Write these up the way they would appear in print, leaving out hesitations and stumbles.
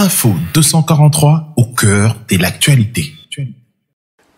Info 243 au cœur de l'actualité.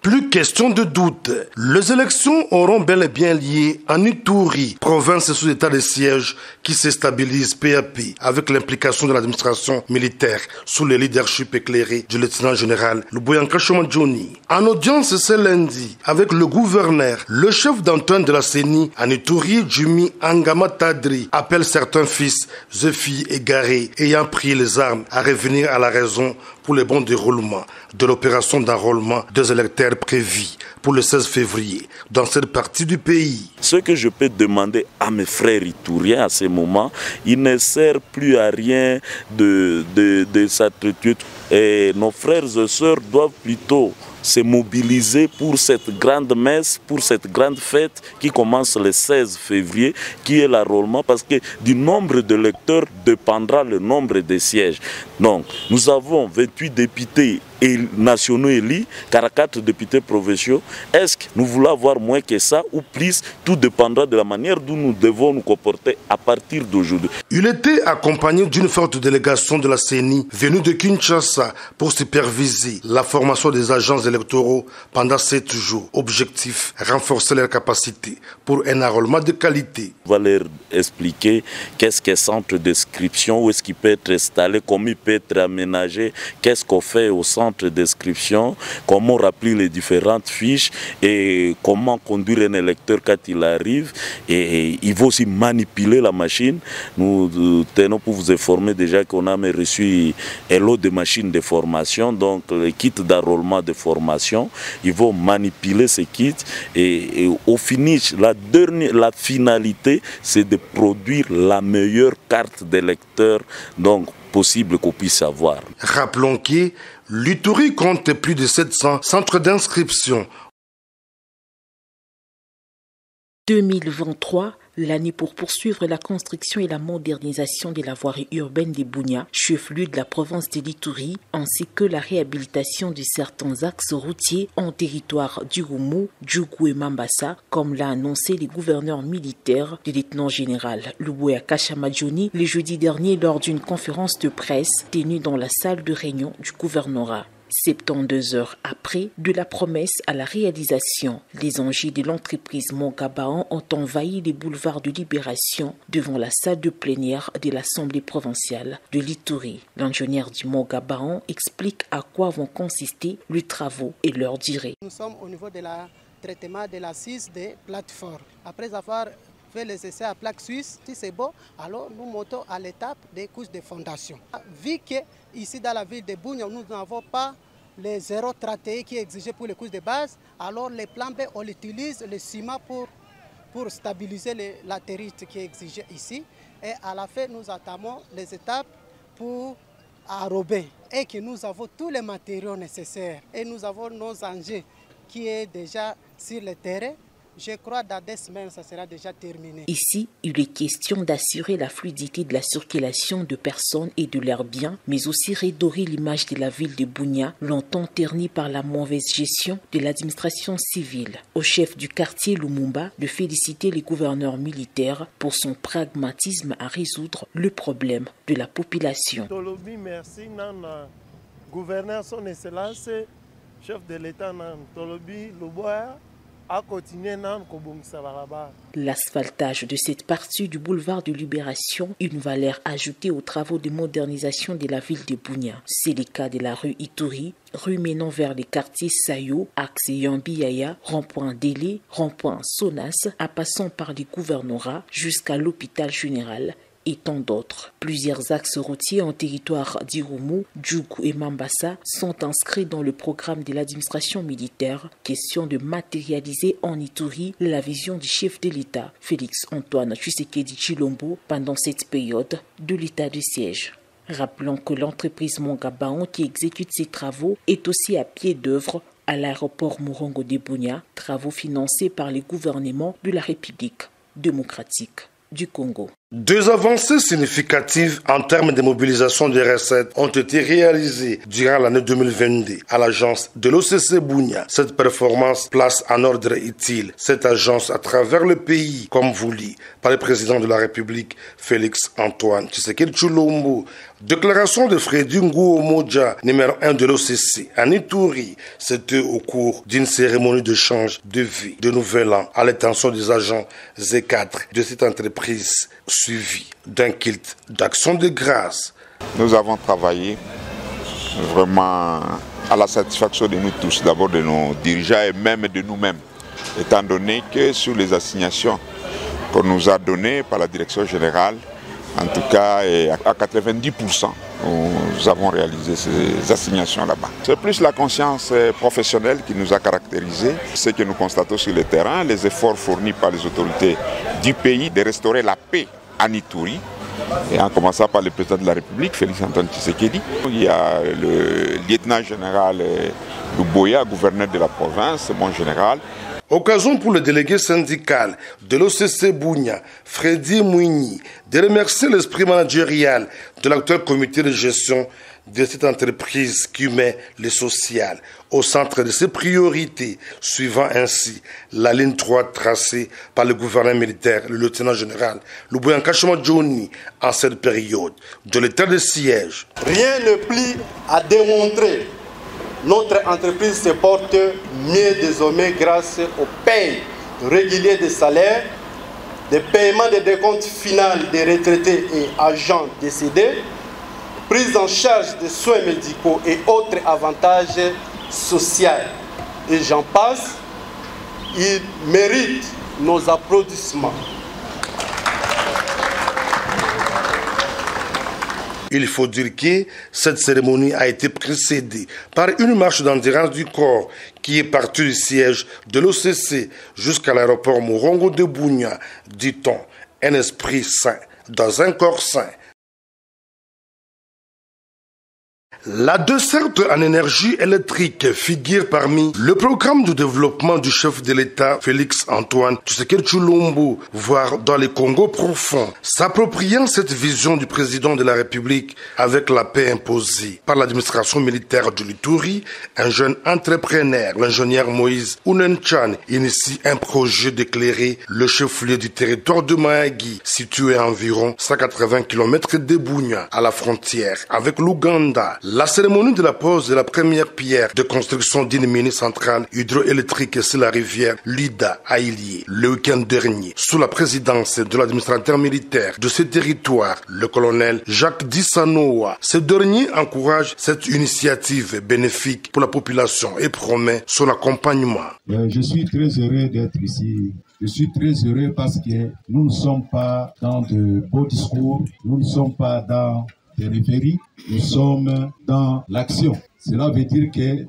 Plus question de doute. Les élections auront bel et bien lieu en Ituri, province sous état de siège qui se stabilise peu à peu avec l'implication de l'administration militaire sous le leadership éclairé du lieutenant général Luboyanka Shomadjoni. En audience ce lundi avec le gouverneur, le chef d'Antoine de la CENI en Ituri, Jumi Angama Tadri, appelle certains fils et filles égarés ayant pris les armes à revenir à la raison pour le bon déroulement de l'opération d'enrôlement des électeurs prévue pour le 16 février dans cette partie du pays. Ce que je peux demander à mes frères itouriens à ce moment, il ne sert plus à rien de s'attitude. Et nos frères et sœurs doivent plutôt se mobiliser pour cette grande messe, pour cette grande fête qui commence le 16 février, qui est l'enrôlement, parce que du nombre de électeurs dépendra le nombre de sièges. Donc, nous avons 28 députés nationaux élus, 44 députés provinciaux. Est-ce que nous voulons avoir moins que ça ou plus? Tout dépendra de la manière dont nous devons nous comporter à partir d'aujourd'hui. Il était accompagné d'une forte délégation de la CENI venue de Kinshasa pour superviser la formation des agents électoraux pendant 7 jours. Objectif, renforcer leurs capacités pour un enrôlement de qualité. On va leur expliquer qu'est-ce qu'un centre d'inscription, où est-ce qu'il peut être installé, comment il peut être aménagé, qu'est-ce qu'on fait au centre d'inscription, comment remplir les différentes fiches et comment conduire un électeur quand il arrive. Et il faut aussi manipuler la machine. Nous tenons pour vous informer déjà qu'on a reçu un lot de machines de formation, donc les kits d'enrôlement de formation. Ils vont manipuler ces kits et au finish, la finalité, c'est de produire la meilleure carte d'électeur donc possible qu'on puisse avoir. Rappelons que l'Ituri compte plus de 700 centres d'inscription. 2023, l'année pour poursuivre la construction et la modernisation de la voirie urbaine de Bunia, chef-lieu de la province de l'Ituri, ainsi que la réhabilitation de certains axes routiers en territoire d'Irumu, Djougou et Mambasa, comme l'a annoncé le gouverneur militaire, le lieutenant général Luboyanka Shomadjoni, le jeudi dernier lors d'une conférence de presse tenue dans la salle de réunion du gouvernorat. 72 heures après, de la promesse à la réalisation, les engins de l'entreprise Mongabaon ont envahi les boulevards de Libération devant la salle de plénière de l'Assemblée provinciale de l'Ituri. L'ingénieur du Mongabaon explique à quoi vont consister les travaux et leur durée. Nous sommes au niveau de la traitement de l'assise des plateformes. Après avoir fait les essais à plaque suisse, si c'est bon, alors nous montons à l'étape des couches de fondation. Vu que ici dans la ville de Bunia, nous n'avons pas les 0,31 qui est exigé pour les couches de base, alors les plans B, on utilise le ciment pour stabiliser la territoire qui est exigé ici. Et à la fin, nous entamons les étapes pour enrober et que nous avons tous les matériaux nécessaires. Et nous avons nos engins qui est déjà sur le terrain. Je crois que dans 2 semaines, ça sera déjà terminé. Ici, il est question d'assurer la fluidité de la circulation de personnes et de leurs biens, mais aussi redorer l'image de la ville de Bunia, longtemps ternie par la mauvaise gestion de l'administration civile. Au chef du quartier Lumumba de féliciter les gouverneurs militaires pour son pragmatisme à résoudre le problème de la population. Tolobi, merci, gouverneur son excellence, chef de l'État, Tolobi, Luboya. L'asphaltage de cette partie du boulevard de Libération, une valeur ajoutée aux travaux de modernisation de la ville de Bunia. C'est le cas de la rue Ituri, rue menant vers les quartiers Sayo, axe Yambi-Yaya, rond-point Délé, rond-point Sonas, en passant par les gouvernorats jusqu'à l'hôpital général et tant d'autres. Plusieurs axes routiers en territoire d'Irumu, Djougou et Mambasa sont inscrits dans le programme de l'administration militaire. Question de matérialiser en Ituri la vision du chef de l'État, Félix Antoine Tshisekedi Tshilombo, pendant cette période de l'état de siège. Rappelons que l'entreprise Mongabaon qui exécute ces travaux est aussi à pied d'œuvre à l'aéroport Morongo de Bunia, travaux financés par les gouvernements de la République démocratique du Congo. 2 avancées significatives en termes de mobilisation des recettes ont été réalisées durant l'année 2022 à l'agence de l'OCC Bunia. Cette performance place en ordre utile cette agence à travers le pays, comme voulu par le président de la République, Félix Antoine Tshisekedi Tshilombo, Déclaration de Freddy Ngouomoja, numéro 1 de l'OCC, à Ituri. C'était au cours d'une cérémonie de change de vie de Nouvel An à l'intention des agents Z4 de cette entreprise, suivie d'un kit d'action de grâce. Nous avons travaillé vraiment à la satisfaction de nous tous, d'abord de nos dirigeants et même de nous-mêmes, étant donné que sur les assignations qu'on nous a données par la direction générale, en tout cas à 90%, nous avons réalisé ces assignations là-bas. C'est plus la conscience professionnelle qui nous a caractérisés, ce que nous constatons sur le terrain, les efforts fournis par les autorités du pays de restaurer la paix en Ituri, et en commençant par le président de la République, Félix Antoine Tshisekedi. Il y a le lieutenant général Luboya, gouverneur de la province, mon général. Occasion pour le délégué syndical de l'OCC Bunia, Freddy Mouigny, de remercier l'esprit managérial de l'actuel comité de gestion de cette entreprise qui met le social au centre de ses priorités, suivant ainsi la ligne 3 tracée par le gouverneur militaire, le lieutenant général Luboya Johnny, en cette période de l'état de siège. Rien ne plie à démontrer. Notre entreprise se porte mieux désormais grâce au paiement régulier des salaires, des paiements des décomptes finaux des retraités et agents décédés, prise en charge des soins médicaux et autres avantages sociaux. Et j'en passe, ils méritent nos applaudissements. Il faut dire que cette cérémonie a été précédée par une marche d'endurance du corps qui est partie du siège de l'OCC jusqu'à l'aéroport Morongo de Bunia, dit-on, un esprit sain dans un corps sain. La desserte en énergie électrique figure parmi le programme de développement du chef de l'État Félix Antoine Tshisekedi Tshilombo, voire dans les Congo profonds, s'appropriant cette vision du président de la République avec la paix imposée par l'administration militaire de l'Ituri. Un jeune entrepreneur, l'ingénieur Moïse Ounenchan, initie un projet d'éclairer le chef-lieu du territoire de Mahagi, situé à environ 180 km de Bunia, à la frontière avec l'Ouganda. La cérémonie de la pose de la première pierre de construction d'une mini-centrale hydroélectrique sur la rivière Lida à Ilié, le week-end dernier, sous la présidence de l'administrateur militaire de ce territoire, le colonel Jacques Dissanoa. Ce dernier encourage cette initiative bénéfique pour la population et promet son accompagnement. Je suis très heureux d'être ici. Je suis très heureux parce que nous ne sommes pas dans de beaux discours, nous ne sommes pas dans périphérie, nous sommes dans l'action. Cela veut dire que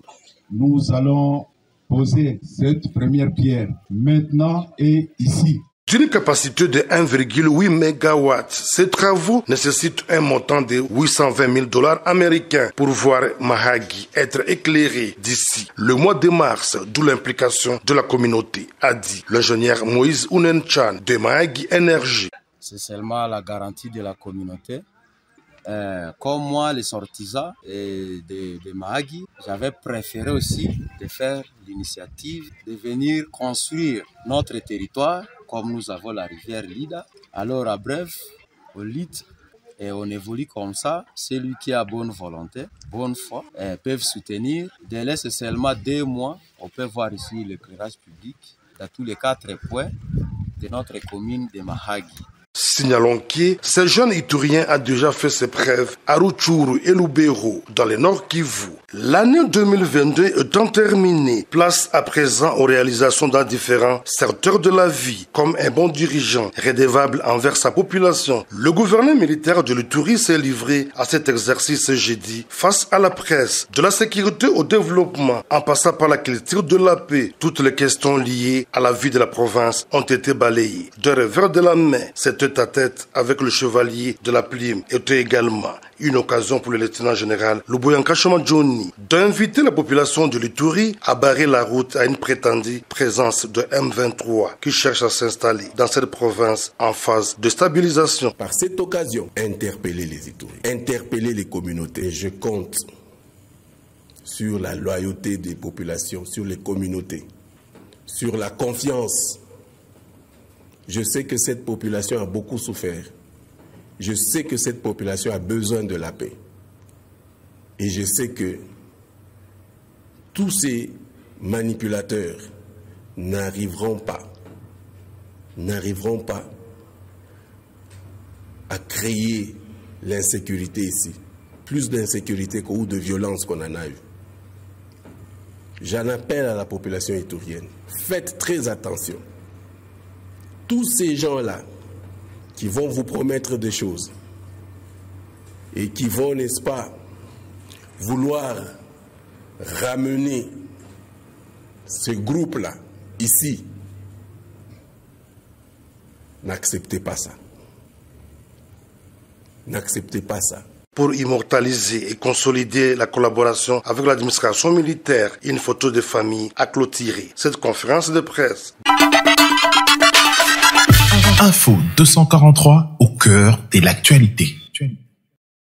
nous allons poser cette première pierre maintenant et ici. D'une capacité de 1,8 MW, ces travaux nécessitent un montant de 820 000 $ américains pour voir Mahagi être éclairé d'ici le mois de mars, d'où l'implication de la communauté, a dit l'ingénieur Moïse Ounenchan de Mahagi Énergie. C'est seulement la garantie de la communauté. Comme moi, les sortisans de Mahagi, j'avais préféré aussi de faire l'initiative de venir construire notre territoire, comme nous avons la rivière Lida. Alors, à bref, on lutte et on évolue comme ça. Celui qui a bonne volonté, bonne foi, peuvent soutenir. Dès seulement 2 mois, on peut voir ici l'éclairage public dans tous les 4 points de notre commune de Mahagi. Signalons que ce jeune Iturien a déjà fait ses preuves à Rutshuru et Lubero, dans le Nord Kivu. L'année 2022 étant terminée, place à présent aux réalisations dans différents secteurs de la vie, comme un bon dirigeant redevable envers sa population. Le gouverneur militaire de l'Ituri s'est livré à cet exercice jeudi face à la presse, de la sécurité au développement, en passant par la culture de la paix. Toutes les questions liées à la vie de la province ont été balayées. De revers de la main, cette tête-à-tête avec le chevalier de la plume était également une occasion pour le lieutenant général Luboya Johnny d'inviter la population de l'Ituri à barrer la route à une prétendue présence de M23 qui cherche à s'installer dans cette province en phase de stabilisation. Par cette occasion, interpeller les Ituri, interpeller les communautés. Je compte sur la loyauté des populations, sur les communautés, sur la confiance. Je sais que cette population a beaucoup souffert. Je sais que cette population a besoin de la paix. Et je sais que tous ces manipulateurs n'arriveront pas à créer l'insécurité ici. Plus d'insécurité ou de violence qu'on en a eu. J'en appelle à la population itourienne. Faites très attention. Tous ces gens-là qui vont vous promettre des choses et qui vont, n'est-ce pas, vouloir ramener ce groupe-là ici, n'acceptez pas ça. N'acceptez pas ça. Pour immortaliser et consolider la collaboration avec l'administration militaire, une photo de famille a clôturé cette conférence de presse. Info 243 au cœur de l'actualité.